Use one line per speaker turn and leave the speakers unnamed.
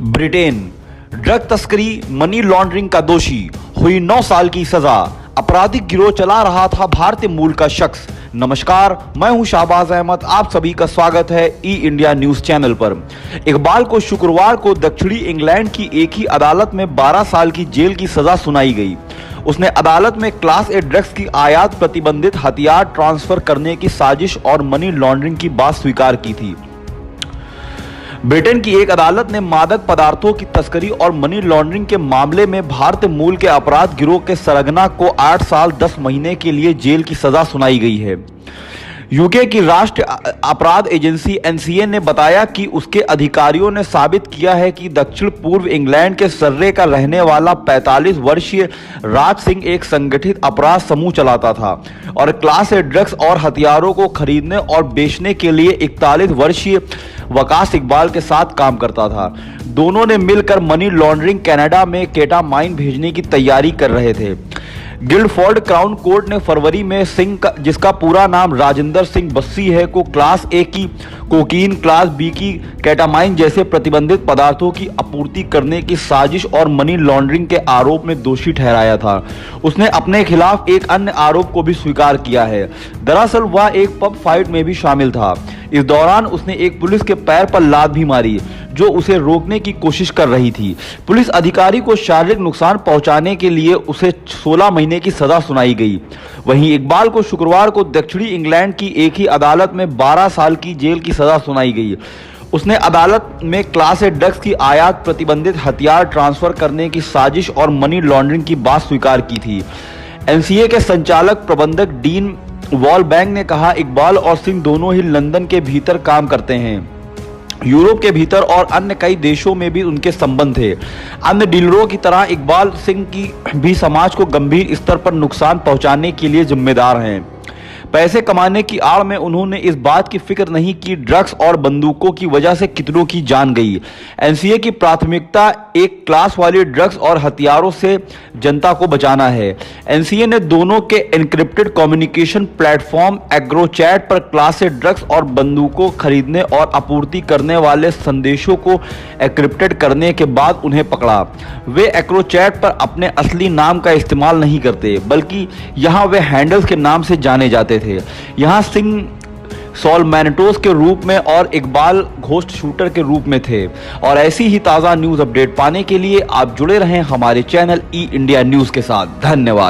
Britain drug तस्करी money laundering का दोषी हुई 9 साल की सजा। आपराधिक गिरोह चला रहा था भारतीय मूल का शख्स। नमस्कार, मैं हूं शाहबाज अहमद। आप सभी का स्वागत है ई इंडिया न्यूज चैनल पर। इकबाल को शुक्रवार को दक्षिणी इंग्लैंड की एक ही अदालत में 12 साल की जेल की सजा सुनाई गई। उसने अदालत में क्लास ए ड्रग्स की आयात, प्रतिबंधित हथियार ट्रांसफर करने की साजिश और मनी लॉन्ड्रिंग की बात स्वीकार की थी। ब्रिटेन की एक अदालत ने मादक पदार्थों की तस्करी और मनी लॉन्ड्रिंग के मामले में भारतीय मूल के अपराध गिरोह के सरगना को 8 साल 10 महीने के लिए जेल की सजा सुनाई गई है। यूके की राष्ट्रीय अपराध एजेंसी एनसीए ने बताया कि उसके अधिकारियों ने साबित किया है कि दक्षिण पूर्व इंग्लैंड के सर्रे का रहने वाला 45 वर्षीय राज सिंह एक संगठित अपराध समूह चलाता था और क्लास ए ड्रग्स और हथियारों को खरीदने और बेचने के लिए 41 वर्षीय वकास इकबाल के साथ काम करता था। दोनों ने मिलकर मनी लॉन्ड्रिंग कनाडा में केटामाइन भेजने की तैयारी कर रहे थे। गिल्डफोर्ड क्राउन कोर्ट ने फरवरी में सिंह जिसका पूरा नाम राजेंद्र सिंह बस्सी है, को क्लास ए की कोकीन, क्लास बी की केटामाइन जैसे प्रतिबंधित पदार्थों की आपूर्ति करने की साजिश और मनी लॉन्ड्रिंग के आरोप में दोषी ठहराया था। उसने अपने खिलाफ एक अन्य आरोप को भी स्वीकार किया है। दरअसल वह एक पब फाइट में भी शामिल था। इस दौरान उसने एक पुलिस के पैर पर लात भी मारी जो उसे रोकने की कोशिश कर रही थी। पुलिस अधिकारी को शारीरिक नुकसान पहुंचाने के लिए उसे 16 महीने की सजा सुनाई गई। वहीं इकबाल को शुक्रवार को दक्षिणी इंग्लैंड की एक ही अदालत में 12 साल की जेल की सजा सुनाई गई। उसने अदालत में क्लास ए ड्रग्स की आयात, प्रतिबंधित हथियार ट्रांसफर करने की साजिश और मनी लॉन्ड्रिंग की बात स्वीकार की थी। एनसीए के संचालक प्रबंधक डीन वॉलबैंक ने कहा, इकबाल और सिंह दोनों ही लंदन के भीतर काम करते हैं। यूरोप के भीतर और अन्य कई देशों में भी उनके संबंध थे। अन्य डीलरों की तरह इकबाल सिंह की भी समाज को गंभीर स्तर पर नुकसान पहुंचाने के लिए जिम्मेदार हैं। पैसे कमाने की आड़ में उन्होंने इस बात की फिक्र नहीं की ड्रग्स और बंदूकों की वजह से कितनों की जान गई। एनसीए की प्राथमिकता एक क्लास वाली ड्रग्स और हथियारों से जनता को बचाना है। एनसीए ने दोनों के एन्क्रिप्टेड कम्युनिकेशन प्लेटफॉर्म एग्रोचैट पर क्लास ए ड्रग्स और बंदूकों खरीदने और आपूर्ति करने वाले संदेशों को एन्क्रिप्टेड करने के बाद उन्हें पकड़ा। वे एग्रोचैट पर अपने असली नाम का इस्तेमाल नहीं करते, बल्कि यहाँ वे हैंडल्स के नाम से जाने जाते थे। यहाँ सिंह सॉल मैनेटोस के रूप में और इकबाल घोस्ट शूटर के रूप में थे। और ऐसी ही ताज़ा न्यूज़ अपडेट पाने के लिए आप जुड़े रहें हमारे चैनल ई इंडिया न्यूज़ के साथ। धन्यवाद।